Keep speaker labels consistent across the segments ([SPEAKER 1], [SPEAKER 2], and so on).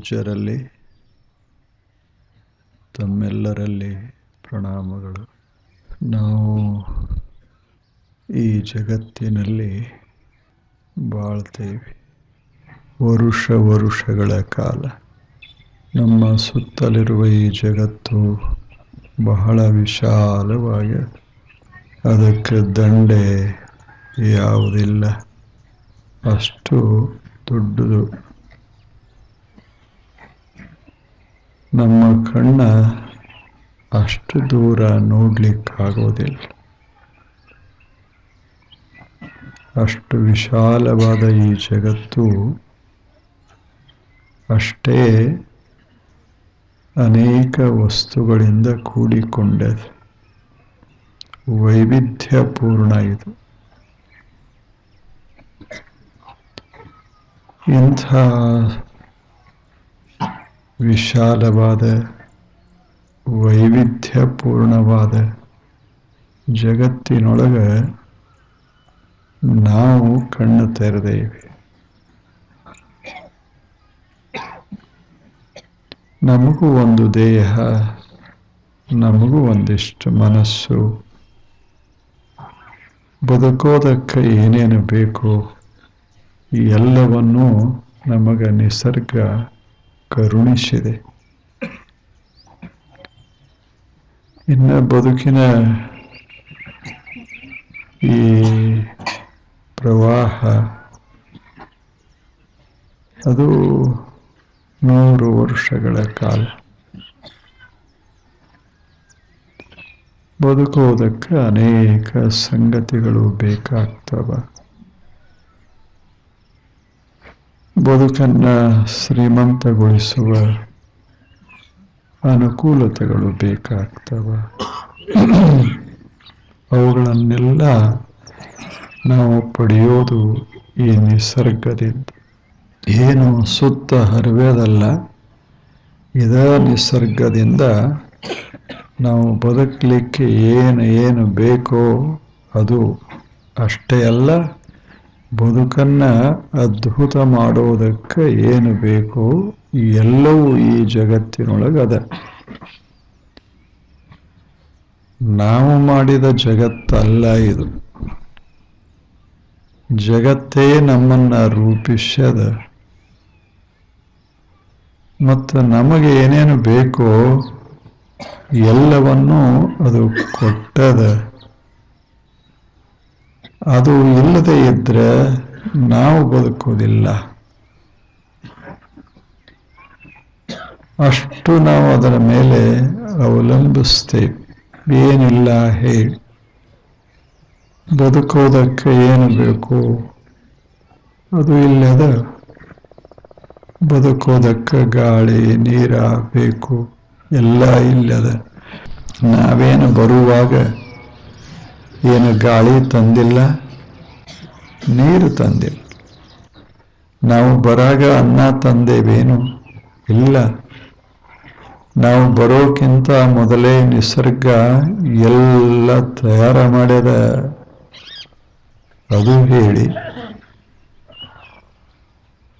[SPEAKER 1] ಪೂಜ್ಯರಲ್ಲಿ ತಮ್ಮೆಲ್ಲರಲ್ಲಿ ಪ್ರಣಾಮಗಳು. ನಾವು ಈ ಜಗತ್ತಿನಲ್ಲಿ ಬಾಳ್ತೇವೆ. ವರುಷಗಳ ಕಾಲ ನಮ್ಮ ಸುತ್ತಲಿರುವ ಈ ಜಗತ್ತು ಬಹಳ ವಿಶಾಲವಾಗಿದೆ. ಅದಕ್ಕೆ ದಂಡೆ ಯಾವುದಿಲ್ಲ, ಅಷ್ಟು ದೊಡ್ಡದು. ನಮ್ಮ ಕಣ್ಣ ಅಷ್ಟು ದೂರ ನೋಡ್ಲಿಕ್ಕಾಗೋದಿಲ್ಲ. ಅಷ್ಟು ವಿಶಾಲವಾದ ಈ ಜಗತ್ತು ಅಷ್ಟೇ ಅನೇಕ ವಸ್ತುಗಳಿಂದ ಕೂಡಿಕೊಂಡಿದೆ. ವೈವಿಧ್ಯಪೂರ್ಣ ಇದು. ಇಂಥ ವಿಶಾಲವಾದ ವೈವಿಧ್ಯಪೂರ್ಣವಾದ ಜಗತ್ತಿನೊಳಗೆ ನಾವು ಕಣ್ಣು ತೆರೆದೇವೆ. ನಮಗೂ ಒಂದು ದೇಹ, ನಮಗೂ ಒಂದಿಷ್ಟು ಮನಸ್ಸು, ಬದುಕೋದಕ್ಕೆ ಏನೇನು ಬೇಕು ಎಲ್ಲವನ್ನೂ ನಮಗೆ ನಿಸರ್ಗ ಕರುಣಿಸಿದೆ. ಇನ್ನು ಬದುಕಿನ ಈ ಪ್ರವಾಹ ಅದು 100 ವರ್ಷಗಳ ಕಾಲ. ಬದುಕುವುದಕ್ಕೆ ಅನೇಕ ಸಂಗತಿಗಳು ಬೇಕಾಗ್ತವ. ಬದುಕನ್ನು ಶ್ರೀಮಂತಗೊಳಿಸುವ ಅನುಕೂಲತೆಗಳು ಬೇಕಾಗ್ತವ. ಅವುಗಳನ್ನೆಲ್ಲ ನಾವು ಪಡೆಯೋದು ಈ ನಿಸರ್ಗದಿಂದ. ಏನು ಸುತ್ತ ಹರಿಯೋದಲ್ಲ, ಇದ ನಿಸರ್ಗದಿಂದ ನಾವು ಬದುಕಲಿಕ್ಕೆ ಏನು ಬೇಕೋ ಅದು. ಅಷ್ಟೇ ಅಲ್ಲ, ಬದುಕನ್ನು ಅದ್ಭುತ ಮಾಡೋದಕ್ಕೆ ಏನು ಬೇಕೋ ಎಲ್ಲವೂ ಈ ಜಗತ್ತಿನೊಳಗದ. ನಾವು ಮಾಡಿದ ಜಗತ್ತಲ್ಲ ಇದು. ಜಗತ್ತೇ ನಮ್ಮನ್ನು ರೂಪಿಸ್ಯದ. ಮತ್ತು ನಮಗೆ ಏನೇನು ಬೇಕೋ ಎಲ್ಲವನ್ನೂ ಅದು ಕೊಟ್ಟದ. ಅದು ಇಲ್ಲದೆ ಇದ್ರೆ ನಾವು ಬದುಕೋದಿಲ್ಲ. ಅಷ್ಟು ನಾವು ಅದರ ಮೇಲೆ ಅವಲಂಬಿಸ್ತೇವೆ. ಏನಿಲ್ಲ ಹೇಳಿ, ಬದುಕೋದಕ್ಕೆ ಏನು ಬೇಕು ಅದು ಇಲ್ಲದ. ಬದುಕೋದಕ್ಕೆ ಗಾಳಿ ನೀರ ಬೇಕು, ಎಲ್ಲ ಇಲ್ಲದ. ನಾವೇನು ಬರುವಾಗ ಏನು ಗಾಳಿ ತಂದಿಲ್ಲ, ನೀರು ತಂದಿಲ್ಲ. ನಾವು ಬರಾಗ ಅನ್ನ ತಂದೇವೇನು? ಇಲ್ಲ. ನಾವು ಬರೋಕ್ಕಿಂತ ಮೊದಲೇ ನಿಸರ್ಗ ಎಲ್ಲ ತಯಾರ ಮಾಡ್ಯದ. ಅದು ಹೇಳಿ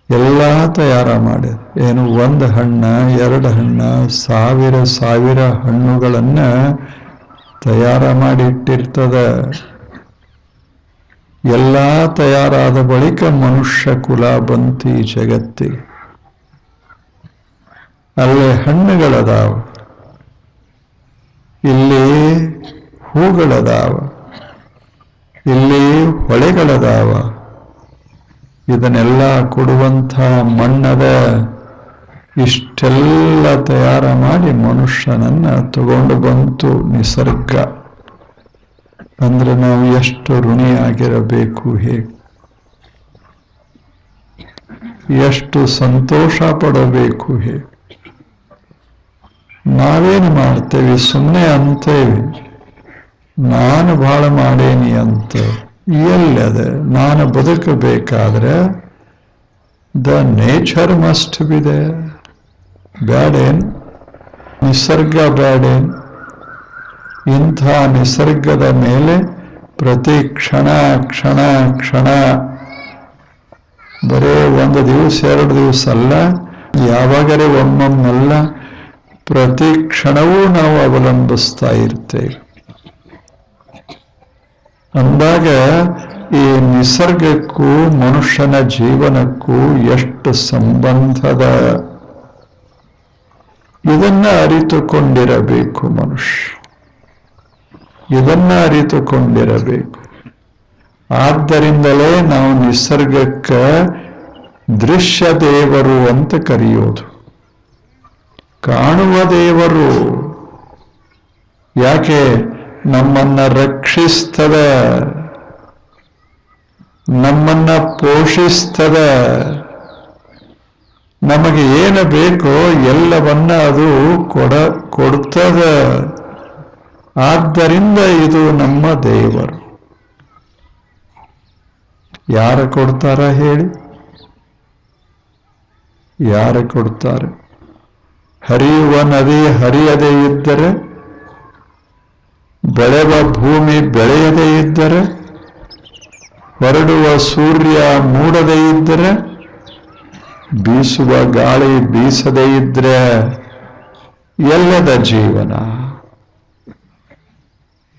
[SPEAKER 1] ಎಲ್ಲ ತಯಾರ ಮಾಡ್ಯದ. ಏನು ಒಂದು ಹಣ್ಣ, 2 ಹಣ್ಣ, ಸಾವಿರ ಹಣ್ಣುಗಳನ್ನ ತಯಾರ ಮಾಡಿಟ್ಟಿರ್ತದ. ಎಲ್ಲ ತಯಾರಾದ ಬಳಿಕ ಮನುಷ್ಯ ಕುಲ ಬಂತು ಈ ಜಗತ್ತಿಗೆ. ಅಲ್ಲೇ ಹಣ್ಣುಗಳದಾವ, ಇಲ್ಲಿ ಹೂಗಳದಾವ, ಇಲ್ಲಿ ಹೊಳೆಗಳದಾವ. ಇದನ್ನೆಲ್ಲ ಕೊಡುವಂಥ ಮಣ್ಣದ. ಇಷ್ಟೆಲ್ಲ ತಯಾರ ಮಾಡಿ ಮನುಷ್ಯನನ್ನ ತಗೊಂಡು ಬಂತು ನಿಸರ್ಗ. ಅಂದ್ರೆ ನಾವು ಎಷ್ಟು ಋಣಿಯಾಗಿರಬೇಕು, ಹೇಗೆ ಎಷ್ಟು ಸಂತೋಷ ಪಡಬೇಕು. ಹೇಗೆ ನಾವೇನು ಮಾಡ್ತೇವೆ? ಸುಮ್ಮನೆ ಅಂತೇವೆ ನಾನು ಬಹಳ ಮಾಡೇನಿ ಅಂತ. ಎಲ್ಲದ? ನಾನು ಬದುಕಬೇಕಾದ್ರೆ the nature must be there. ಬ್ಯಾಡೇನ್? ನಿಸರ್ಗ ಬ್ಯಾಡೇನ್? ಇಂಥ ನಿಸರ್ಗದ ಮೇಲೆ ಪ್ರತಿ ಕ್ಷಣ ಕ್ಷಣ ಕ್ಷಣ ಬರೇ 1 ದಿವಸ 2 ದಿವಸ ಅಲ್ಲ, ಯಾವಾಗಲೇ ಒಮ್ಮೊಮ್ಮೆಲ್ಲ ಪ್ರತಿ ಕ್ಷಣವೂ ನಾವು ಅವಲಂಬಿಸ್ತಾ ಇರ್ತೇವೆ. ಅಂದಾಗ ಈ ನಿಸರ್ಗಕ್ಕೂ ಮನುಷ್ಯನ ಜೀವನಕ್ಕೂ ಎಷ್ಟು ಸಂಬಂಧದ, ಇದನ್ನ ಅರಿತುಕೊಂಡಿರಬೇಕು ಮನುಷ್ಯ, ಇದನ್ನ ಅರಿತುಕೊಂಡಿರಬೇಕು. ಆದ್ದರಿಂದಲೇ ನಾವು ನಿಸರ್ಗಕ್ಕೆ ದೃಶ್ಯ ದೇವರು ಅಂತ ಕರೆಯೋದು. ಕಾಣುವ ದೇವರು ಯಾಕೆ? ನಮ್ಮನ್ನ ರಕ್ಷಿಸ್ತದೆ, ನಮ್ಮನ್ನ ಪೋಷಿಸ್ತದೆ, ನಮಗೆ ಏನು ಬೇಕೋ ಎಲ್ಲವನ್ನ ಅದು ಕೊಡ್ತದೆ. ಆದ್ದರಿಂದ ಇದು ನಮ್ಮ ದೇವರು. ಯಾರು ಕೊಡ್ತಾರ ಹೇಳಿ? ಯಾರು ಕೊಡ್ತಾರೆ? ಹರಿಯುವ ನದಿ ಹರಿಯದೇ ಇದ್ದರೆ, ಬೆಳೆವ ಭೂಮಿ ಬೆಳೆಯದೇ ಇದ್ದರೆ, ಹೊರಡುವ ಸೂರ್ಯ ಮೂಡದೇ ಇದ್ದರೆ, ಬೀಸುವ ಗಾಳಿ ಬೀಸದೇ ಇದ್ರೆ ಎಲ್ಲದ ಜೀವನ?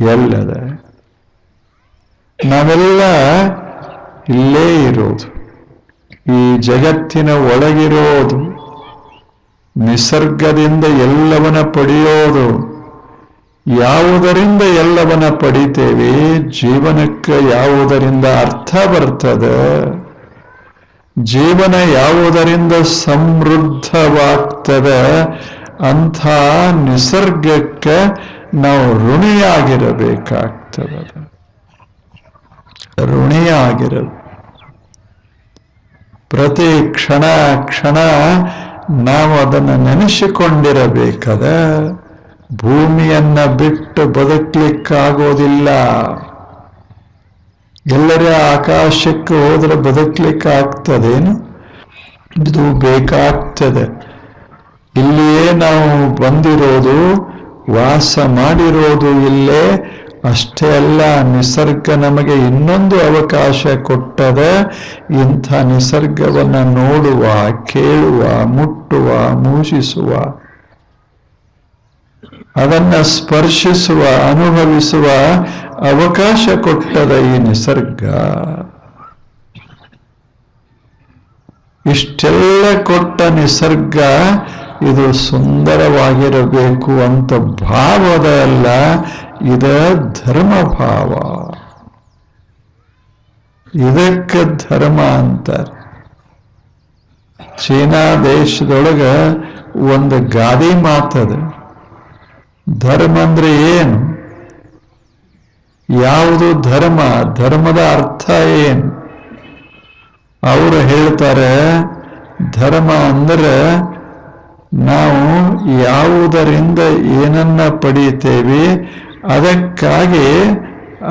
[SPEAKER 1] ಎಲ್ಲದ? ನಾವೆಲ್ಲ ಇಲ್ಲೇ ಇರೋದು, ಈ ಜಗತ್ತಿನ ಒಳಗಿರೋದು, ನಿಸರ್ಗದಿಂದ ಎಲ್ಲವನ್ನ ಪಡೆಯೋದು. ಯಾವುದರಿಂದ ಎಲ್ಲವನ್ನ ಪಡಿತೇವೆ? ಜೀವನಕ್ಕೆ ಯಾವುದರಿಂದ ಅರ್ಥ ಬರ್ತದೆ, ಜೀವನ ಯಾವುದರಿಂದ ಸಮೃದ್ಧವಾಗ್ತದೆ ಅಂಥ ನಿಸರ್ಗಕ್ಕೆ ನಾವು ಋಣಿಯಾಗಿರಬೇಕಾಗ್ತದೆ. ಋಣಿಯಾಗಿರಬೇಕು. ಪ್ರತಿ ಕ್ಷಣ ಕ್ಷಣ ನಾವು ಅದನ್ನು ನೆನೆಸಿಕೊಂಡಿರಬೇಕದ. ಭೂಮಿಯನ್ನ ಬಿಟ್ಟು ಬದುಕಲಿಕ್ಕಾಗೋದಿಲ್ಲ. ಎಲ್ಲರೇ ಆಕಾಶಕ್ಕೆ ಹೋದ್ರೆ ಬದುಕಲಿಕ್ಕೆ ಆಗ್ತದೇನು? ಇದು ಬೇಕಾಗ್ತದೆ. ಇಲ್ಲಿಯೇ ನಾವು ಬಂದಿರೋದು, ವಾಸ ಮಾಡಿರೋದು ಇಲ್ಲೇ. ಅಷ್ಟೇ ಅಲ್ಲ, ನಿಸರ್ಗ ನಮಗೆ ಇನ್ನೊಂದು ಅವಕಾಶ ಕೊಟ್ಟದೆ. ಇಂಥ ನಿಸರ್ಗವನ್ನು ನೋಡುವ, ಕೇಳುವ, ಮುಟ್ಟುವ, ಮೂಷಿಸುವ, ಅದನ್ನ ಸ್ಪರ್ಶಿಸುವ, ಅನುಭವಿಸುವ ಅವಕಾಶ ಕೊಟ್ಟದ ಈ ನಿಸರ್ಗ. ಇಷ್ಟೆಲ್ಲ ಕೊಟ್ಟ ನಿಸರ್ಗ ಇದು ಸುಂದರವಾಗಿರಬೇಕು ಅಂತ ಭಾವದ ಅಲ್ಲ, ಇದ ಧರ್ಮ ಭಾವ. ಇದಕ್ಕೆ ಧರ್ಮ ಅಂತಾರೆ. ಚೀನಾ ದೇಶದೊಳಗ ಒಂದು ಗಾದೆ ಮಾತದ. ಧರ್ಮ ಅಂದ್ರೆ ಏನು? ಯಾವುದು ಧರ್ಮ? ಧರ್ಮದ ಅರ್ಥ ಏನು? ಅವರು ಹೇಳ್ತಾರೆ, ಧರ್ಮ ಅಂದ್ರೆ ನಾವು ಯಾವುದರಿಂದ ಏನನ್ನ ಪಡೆಯುತ್ತೇವೆ ಅದಕ್ಕಾಗಿ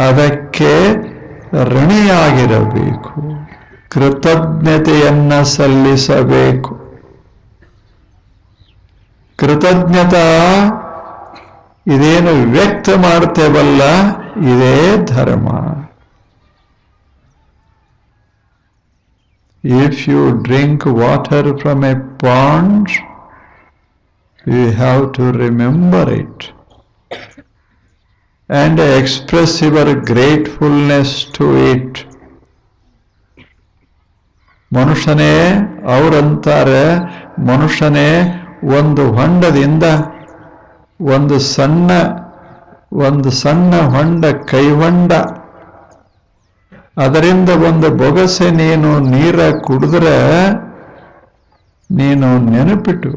[SPEAKER 1] ಅದಕ್ಕೆ ಋಣಿಯಾಗಿರಬೇಕು, ಕೃತಜ್ಞತೆಯನ್ನ ಸಲ್ಲಿಸಬೇಕು. ಕೃತಜ್ಞತಾ ಇದೇನು ವ್ಯಕ್ತ ಮಾಡ್ತೇವಲ್ಲ, ಇದೇ ಧರ್ಮ. If you drink water from a pond, you have to remember it and express your gratefulness to it. ಮನುಷ್ಯನೇ, ಅವರಂತಾರೆ, ಮನುಷ್ಯನೇ ಒಂದು ಹೊಂಡದಿಂದ ಒಂದು ಸಣ್ಣ ಹೊಂಡ, ಕೈಹೊಂಡ, ಅದರಿಂದ ಒಂದು ಬೊಗಸೆ ನೀನು ನೀರ ಕುಡಿದ್ರೆ ನೀನು ನೆನಪಿಟ್ಟು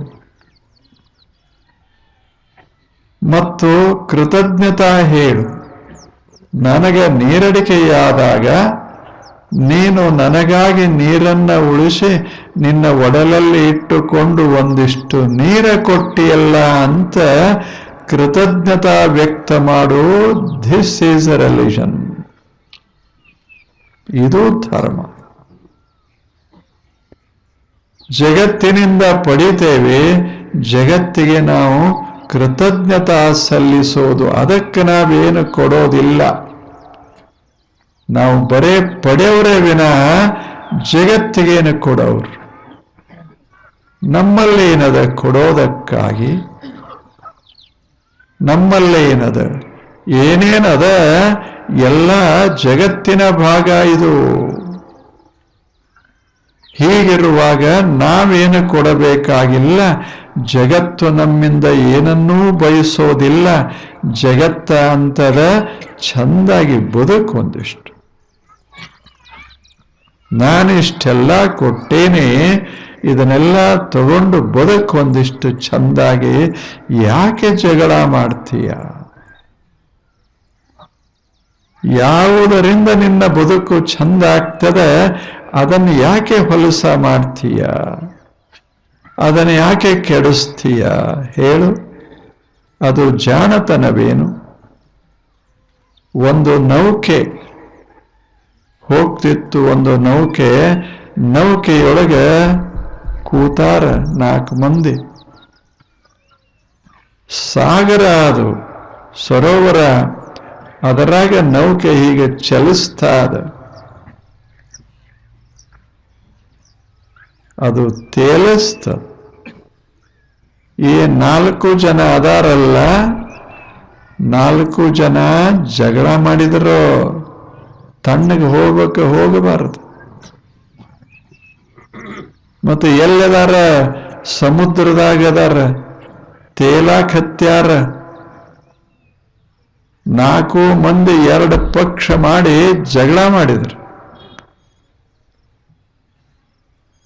[SPEAKER 1] ಮತ್ತು ಕೃತಜ್ಞತಾ ಹೇಳು. ನನಗೆ ನೀರಡಿಕೆಯಾದಾಗ ನೀನು ನನಗಾಗಿ ನೀರನ್ನ ಉಳಿಸಿ ನಿನ್ನ ಒಡಲಲ್ಲಿ ಇಟ್ಟುಕೊಂಡು ಒಂದಿಷ್ಟು ನೀರ ಕೊಟ್ಟಿಯಲ್ಲ ಅಂತ ಕೃತಜ್ಞತಾ ವ್ಯಕ್ತ ಮಾಡು. This is A religion. ಇದು ಧರ್ಮ. ಜಗತ್ತಿನಿಂದ ಪಡಿತೇವೆ, ಜಗತ್ತಿಗೆ ನಾವು ಕೃತಜ್ಞತಾ ಸಲ್ಲಿಸೋದು. ಅದಕ್ಕೆ ನಾವೇನು ಕೊಡೋದಿಲ್ಲ. ನಾವು ಬರೇ ಪಡೆಯವರೇ ವಿನಃ ಜಗತ್ತಿಗೇನು ಕೊಡೋರು. ನಮ್ಮಲ್ಲೇನದ ಕೊಡೋದಕ್ಕಾಗಿ, ನಮ್ಮಲ್ಲೇನದ ಏನೇನದ ಎಲ್ಲ ಜಗತ್ತಿನ ಭಾಗ ಇದು. ಹೀಗಿರುವಾಗ ನಾವೇನು ಕೊಡಬೇಕಾಗಿಲ್ಲ. ಜಗತ್ತು ನಮ್ಮಿಂದ ಏನನ್ನೂ ಬಯಸೋದಿಲ್ಲ. ಜಗತ್ತ ಅಂತದ ಚಂದಾಗಿ ಬದುಕೊಂದಿಷ್ಟು. ನಾನಿಷ್ಟೆಲ್ಲ ಕೊಟ್ಟೇನೆ, ಇದನ್ನೆಲ್ಲ ತಗೊಂಡು ಬದುಕೊಂದಿಷ್ಟು ಚಂದಾಗಿ. ಯಾಕೆ ಜಗಳ ಮಾಡ್ತೀಯ? ಯಾವುದರಿಂದ ನಿನ್ನ ಬದುಕು ಚಂದ ಆಗ್ತದೆ ಅದನ್ನು ಯಾಕೆ ಹೊಲಸ ಮಾಡ್ತೀಯ? ಅದನ್ನು ಯಾಕೆ ಕೆಡಿಸ್ತೀಯ? ಹೇಳು. ಅದು ಜಾಣತನವೇನು? ಒಂದು ನೌಕೆ ಹೋಗ್ತಿತ್ತು. ಒಂದು ನೌಕೆಯೊಳಗೆ ಕೂತಾರ 4 ಮಂದಿ. ಸಾಗರ ಅದು, ಸರೋವರ. ಅದರಾಗ ನೌಕೆ ಹೀಗೆ ಚಲಿಸ್ತಾ ಅದು ತೇಲಿಸ್ತ. ಈ 4 ಜನ ಅದಾರಲ್ಲ, 4 ಜನ ಜಗಳ ಮಾಡಿದ್ರು. ತಣ್ಣಗೆ ಹೋಗಬಾರದು. ಮತ್ತೆ ಎಲ್ಲದಾರ? ಸಮುದ್ರದಾಗದಾರ, ತೇಲಾಕ್ ಹತ್ಯಾರ. 4 ಮಂದಿ 2 ಪಕ್ಷ ಮಾಡಿ ಜಗಳ ಮಾಡಿದ್ರು.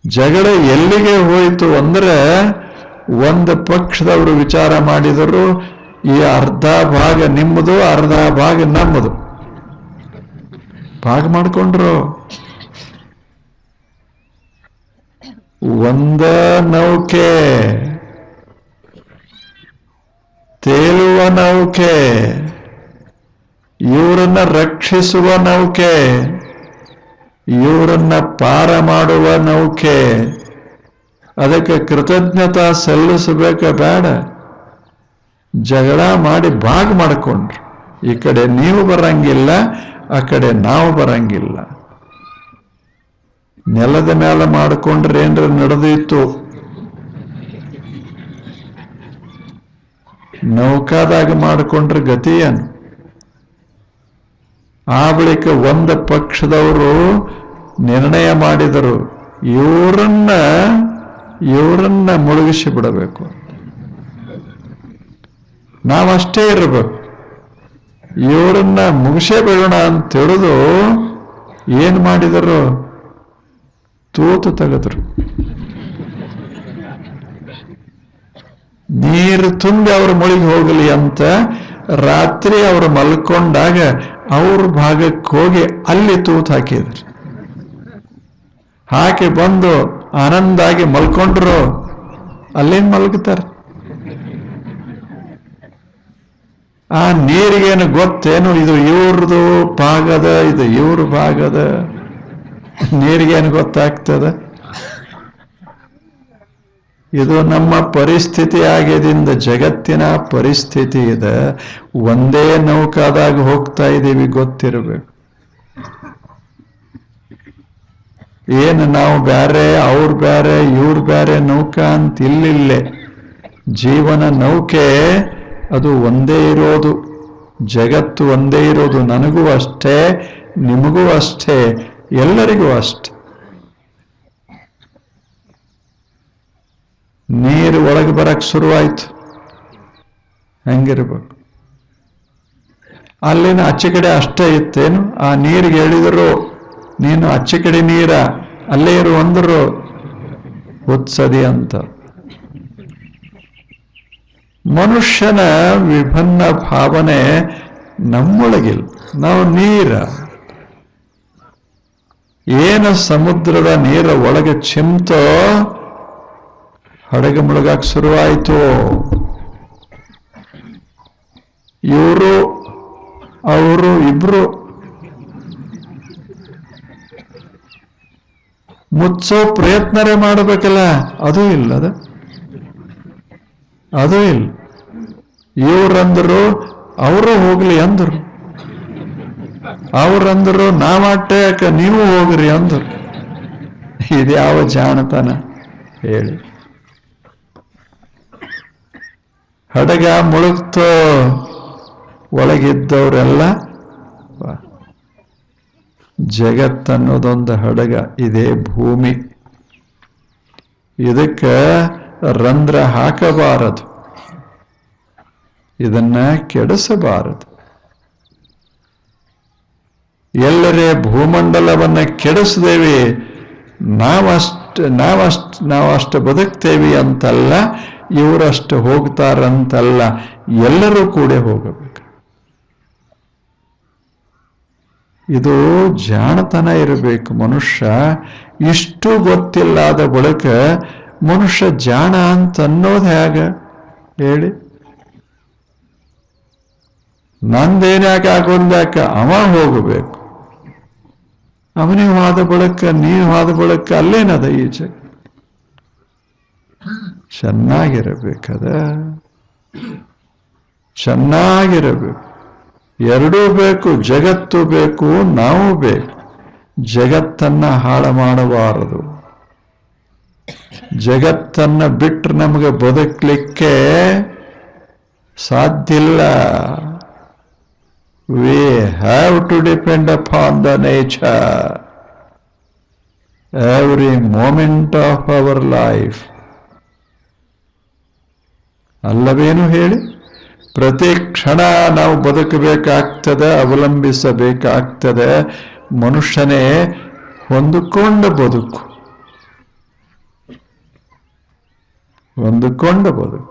[SPEAKER 1] ಜಗಳ ಎಲ್ಲಿಗೆ ಹೋಯಿತು ಅಂದ್ರೆ, ಒಂದು ಪಕ್ಷದವರು ವಿಚಾರ ಮಾಡಿದರು, ಈ ಅರ್ಧ ಭಾಗ ನಿಮ್ಮದು, ಅರ್ಧ ಭಾಗ ನಮ್ಮದು. ಭಾಗ ಮಾಡಿಕೊಂಡ್ರು. ಒಂದ ನೌಕೆ, ತೇಲುವ ನೌಕೆ, ಇವರನ್ನ ರಕ್ಷಿಸುವ ನೌಕೆ, ಇವರನ್ನ ಪಾರ ಮಾಡುವ ನೌಕೆ. ಅದಕ್ಕೆ ಕೃತಜ್ಞತಾ ಸಲ್ಲಿಸಬೇಕ ಬೇಡ? ಜಗಳ ಮಾಡಿ ಭಾಗ ಮಾಡಿಕೊಂಡ್ರು. ಈ ಕಡೆ ನೀವು ಬರಂಗಿಲ್ಲ, ಆ ಕಡೆ ನಾವು ಬರಂಗಿಲ್ಲ. ನೆಲದ ಮೇಲೆ ಮಾಡಿಕೊಂಡ್ರೆ ಏನ್ರ ನಡೆದಿತ್ತು. ನೌಕಾದಾಗ ಮಾಡಿಕೊಂಡ್ರೆ ಗತಿ ಏನು? ಆ ಬಳಿಕ ಒಂದು ಪಕ್ಷದವರು ನಿರ್ಣಯ ಮಾಡಿದರು, ಇವರನ್ನ ಮುಳುಗಿಸಿ ಬಿಡಬೇಕು, ನಾವಷ್ಟೇ ಇರಬೇಕು, ಇವರನ್ನ ಮುಗಿಸೇ ಬಿಡೋಣ ಅಂತ ತಿಳಿದು ಏನ್ ಮಾಡಿದರು? ತೂತು ತೆಗೆದ್ರು. ನೀರು ತುಂಬಿ ಅವರು ಮುಳುಗಿ ಹೋಗಲಿ ಅಂತ ರಾತ್ರಿ ಅವರು ಮಲ್ಕೊಂಡಾಗ ಅವ್ರ ಭಾಗಕ್ಕೆ ಹೋಗಿ ಅಲ್ಲಿ ತೂತು ಹಾಕಿದ್ರು. ಹಾಕಿ ಬಂದು ಆನಂದಾಗಿ ಮಲ್ಕೊಂಡ್ರು. ಅಲ್ಲೇನ್ ಮಲಗ್ತಾರೆ? ಆ ನೀರಿಗೇನು ಗೊತ್ತೇನು ಇದು ಇವ್ರದು ಭಾಗದ, ಇದು ಇವ್ರ ಭಾಗದ? ನೀರಿಗೇನು ಗೊತ್ತಾಗ್ತದ? ಇದು ನಮ್ಮ ಪರಿಸ್ಥಿತಿ ಆಗಿದಿಂದ ಜಗತ್ತಿನ ಪರಿಸ್ಥಿತಿ ಇದೆ. ಒಂದೇ ನೌಕಾದಾಗ ಹೋಗ್ತಾ ಇದ್ದೀವಿ, ಗೊತ್ತಿರಬೇಕು. ಏನು ನಾವು ಬ್ಯಾರೆ, ಅವ್ರು ಬ್ಯಾರೆ, ಇವ್ರು ಬ್ಯಾರೆ ನೌಕಾ ಅಂತ ಇಲ್ಲಿಲ್ಲೇ. ಜೀವನ ನೌಕೆ ಅದು ಒಂದೇ ಇರೋದು, ಜಗತ್ತು ಒಂದೇ ಇರೋದು. ನನಗೂ ಅಷ್ಟೇ, ನಿಮಗೂ ಅಷ್ಟೇ, ಎಲ್ಲರಿಗೂ ಅಷ್ಟೇ. ನೀರು ಒಳಗೆ ಬರಕ್ ಶುರುವಾಯ್ತು, ಹೆಂಗಿರ್ಬೇಕು? ಅಲ್ಲಿನ ಆಚೆ ಕಡೆ ಅಷ್ಟೇ ಇತ್ತೇನು? ಆ ನೀರಿಗೆ ಹೇಳಿದರು, ನೀನು ಆಚೆ ಕಡೆ ನೀರ ಅಲ್ಲೇ ಇರು ಅಂದರು, ಉತ್ಸದಿ ಅಂತ. ಮನುಷ್ಯನ ವಿಭಿನ್ನ ಭಾವನೆ ನಮ್ಮೊಳಗಿಲ್ಲ. ನಾವು ನೀರ, ಏನು ಸಮುದ್ರದ ನೀರ ಒಳಗೆ ಚಿಮ್ತೋ ಹಡಗು ಮುಳುಗಾಕ್ ಶುರುವಾಯಿತು. ಇವರು ಅವರು ಇಬ್ರು ಮುಚ್ಚೋ ಪ್ರಯತ್ನರೇ ಮಾಡಬೇಕಲ್ಲ, ಅದು ಇಲ್ಲ. ಅದು ಇಲ್ಲ. ಇವ್ರಂದ್ರು ಅವರು ಹೋಗ್ಲಿ ಅಂದರು, ಅವ್ರಂದ್ರು ನಾವಾಟೆ ಯಾಕೆ ನೀವು ಹೋಗ್ರಿ ಅಂದರು. ಇದ್ಯಾವ ಜಾಣತನ ಹೇಳಿ? ಹಡಗ ಮುಳುಗ್ತೋ, ಒಳಗಿದ್ದವರೆಲ್ಲ ಜಗತ್ತನ್ನೋದೊಂದು ಹಡಗ, ಇದೇ ಭೂಮಿ. ಇದಕ್ಕೆ ರಂಧ್ರ ಹಾಕಬಾರದು, ಇದನ್ನ ಕೆಡಿಸಬಾರದು. ಎಲ್ಲರೇ ಭೂಮಂಡಲವನ್ನ ಕೆಡಿಸಿದೇವಿ, ನಾವಷ್ಟು ಬದುಕ್ತೇವಿ ಅಂತಲ್ಲ, ಇವರಷ್ಟು ಹೋಗ್ತಾರಂತಲ್ಲ, ಎಲ್ಲರೂ ಕೂಡ ಹೋಗಬೇಕು. ಇದು ಜಾಣತನ ಇರಬೇಕು. ಮನುಷ್ಯ ಇಷ್ಟು ಗೊತ್ತಿಲ್ಲದ ಬಳಿಕ ಮನುಷ್ಯ ಜಾಣ ಅಂತ ಅನ್ನೋದು ಹೇಗ ಹೇಳಿ? ನಂದೇನ್ಯಾಕೆ ಹಾಕೊಂಡ್ಯಾಕ ಅವ ಹೋಗಬೇಕು, ಅವನಿಗೆ ಹೋದ ಬಳಿಕ ನೀವು ಹೋದ ಬಳಿಕ ಅಲ್ಲೇನದ ಈ ಜಗ? ಚೆನ್ನಾಗಿರಬೇಕದ, ಚೆನ್ನಾಗಿರಬೇಕು. ಎರಡೂ ಬೇಕು, ಜಗತ್ತು ಬೇಕು, ನಾವು ಬೇಕು. ಜಗತ್ತನ್ನ ಹಾಳು ಮಾಡಬಾರದು. ಜಗತ್ತನ್ನ ಬಿಟ್ಟರೆ ನಮಗೆ ಬದುಕಲಿಕ್ಕೆ ಸಾಧ್ಯ ಇಲ್ಲ. We have to depend upon the nature every moment of our life. ಅಲ್ಲವೇನು ಹೇಳಿ? ಪ್ರತಿ ಕ್ಷಣ ನಾವು ಬದುಕಬೇಕಾಗ್ತದೆ, ಅವಲಂಬಿಸಬೇಕಾಗ್ತದೆ. ಮನುಷ್ಯನೇ ಹೊಂದಿಕೊಂಡ ಬದುಕು, ಹೊಂದಿಕೊಂಡ ಬದುಕು.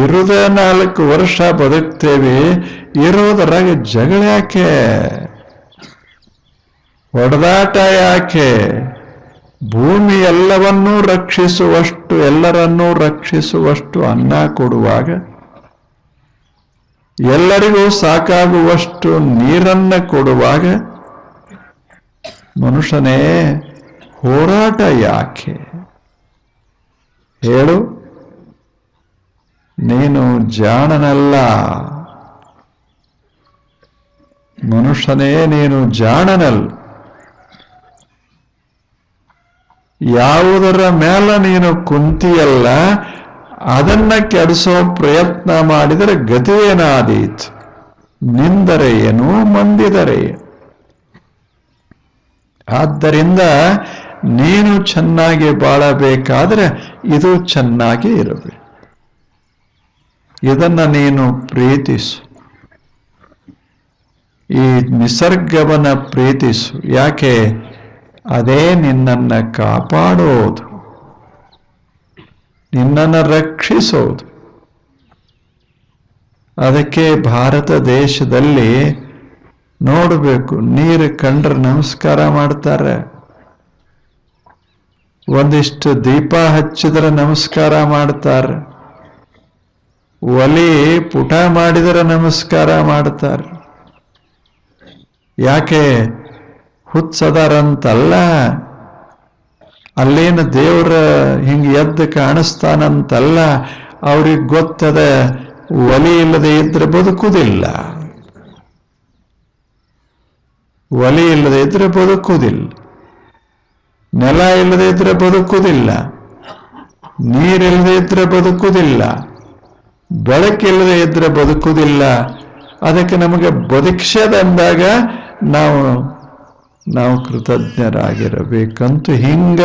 [SPEAKER 1] ಇರುವುದೇ 4 ವರ್ಷ ಬದುಕ್ತೇವೆ, ಇರೋದರಾಗ ಜಗಳ ಯಾಕೆ, ಹೊಡೆದಾಟ ಯಾಕೆ? ಭೂಮಿ ಎಲ್ಲವನ್ನೂ ರಕ್ಷಿಸುವಷ್ಟು, ಎಲ್ಲರನ್ನೂ ರಕ್ಷಿಸುವಷ್ಟು ಅನ್ನ ಕೊಡುವಾಗ, ಎಲ್ಲರಿಗೂ ಸಾಕಾಗುವಷ್ಟು ನೀರನ್ನ ಕೊಡುವಾಗ, ಮನುಷ್ಯನೇ ಹೋರಾಟ ಯಾಕೆ ಹೇಳು? ನೀನು ಜಾಣನಲ್ಲ, ಮನುಷ್ಯನೇ ನೀನು ಜಾಣನಲ್ಲ. ಯಾವುದರ ಮೇಲೆ ನೀನು ಕುಂತಿಯಲ್ಲ, ಅದನ್ನ ಕೆಡಿಸೋ ಪ್ರಯತ್ನ ಮಾಡಿದರೆ ಗತಿಯೇನಾದೀತು? ನಿಂದರೆ ಏನು, ಮಂದಿದರೆ. ಆದ್ದರಿಂದ ನೀನು ಚೆನ್ನಾಗಿ ಬಾಳಬೇಕಾದ್ರೆ ಇದು ಚೆನ್ನಾಗಿ ಇರಬೇಕು. ಇದನ್ನ ನೀನು ಪ್ರೀತಿಸು, ಈ ನಿಸರ್ಗವನ್ನ ಪ್ರೀತಿಸು. ಯಾಕೆ? ಅದೇ ನಿನ್ನನ್ನು ಕಾಪಾಡೋದು, ನಿನ್ನನ್ನು ರಕ್ಷಿಸೋದು. ಅದಕ್ಕೆ ಭಾರತ ದೇಶದಲ್ಲಿ ನೋಡಬೇಕು, ನೀರು ಕಂಡ್ರೆ ನಮಸ್ಕಾರ ಮಾಡ್ತಾರೆ, ಒಂದಿಷ್ಟು ದೀಪ ಹಚ್ಚಿದ್ರೆ ನಮಸ್ಕಾರ ಮಾಡ್ತಾರೆ, ಒಲಿ ಪುಟ ಮಾಡಿದರೆ ನಮಸ್ಕಾರ ಮಾಡ್ತಾರೆ. ಯಾಕೆ? ಹುಚ್ಚದಾರಂತಲ್ಲ, ಅಲ್ಲೇನು ದೇವ್ರ ಹಿಂಗೆ ಎದ್ದು ಕಾಣಿಸ್ತಾನಂತಲ್ಲ. ಅವ್ರಿಗೆ ಗೊತ್ತದ ಒಲಿ ಇಲ್ಲದೆ ಇದ್ರೆ ಬದುಕುವುದಿಲ್ಲ, ಒಲಿ ಇಲ್ಲದೆ ಇದ್ರೆ ಬದುಕುವುದಿಲ್ಲ, ನೆಲ ಇಲ್ಲದೆ ಇದ್ರೆ ಬದುಕುವುದಿಲ್ಲ, ನೀರಿಲ್ಲದೆ ಇದ್ರೆ ಬದುಕುವುದಿಲ್ಲ, ಬೆಳಕಿಲ್ಲದೆ ಇದ್ರೆ ಬದುಕುವುದಿಲ್ಲ. ಅದಕ್ಕೆ ನಮಗೆ ಬದುಕ್ಸದಂದಾಗ ನಾವು ಕೃತಜ್ಞರಾಗಿರಬೇಕಂತೂ ಹಿಂಗ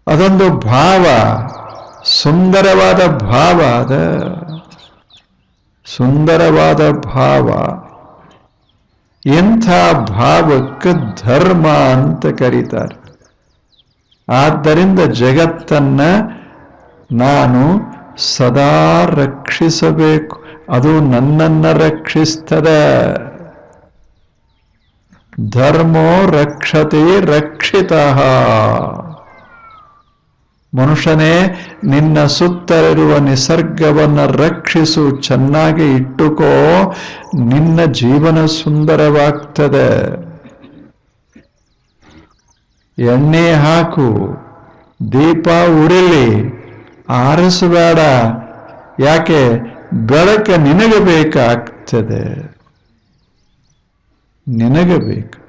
[SPEAKER 1] ಅದೊಂದು ಭಾವ, ಸುಂದರವಾದ ಭಾವ, ಸುಂದರವಾದ ಭಾವ. ಇಂಥ ಭಾವಕ್ಕೆ ಧರ್ಮ ಅಂತ ಕರೀತಾರೆ. ಆದ್ದರಿಂದ ಜಗತ್ತನ್ನ ನಾನು ಸದಾ ರಕ್ಷಿಸಬೇಕು, ಅದು ನನ್ನನ್ನ ರಕ್ಷಿಸ್ತದೆ. ಧರ್ಮೋ ರಕ್ಷತೆ ರಕ್ಷಿತಃ. ಮನುಷ್ಯನೇ ನಿನ್ನ ಸುತ್ತಲಿರುವ ನಿಸರ್ಗವನ್ನು ರಕ್ಷಿಸು, ಚೆನ್ನಾಗಿ ಇಟ್ಟುಕೋ, ನಿನ್ನ ಜೀವನ ಸುಂದರವಾಗ್ತದೆ. ಎಣ್ಣೆ ಹಾಕು, ದೀಪ ಉರಿಲಿ, ಆರಿಸಬೇಡ. ಯಾಕೆ? ಬೆಳಕ ನಿನಗೆ ಬೇಕಾಗ್ತದೆ, ನಿನಗೆ ಬೇಕು.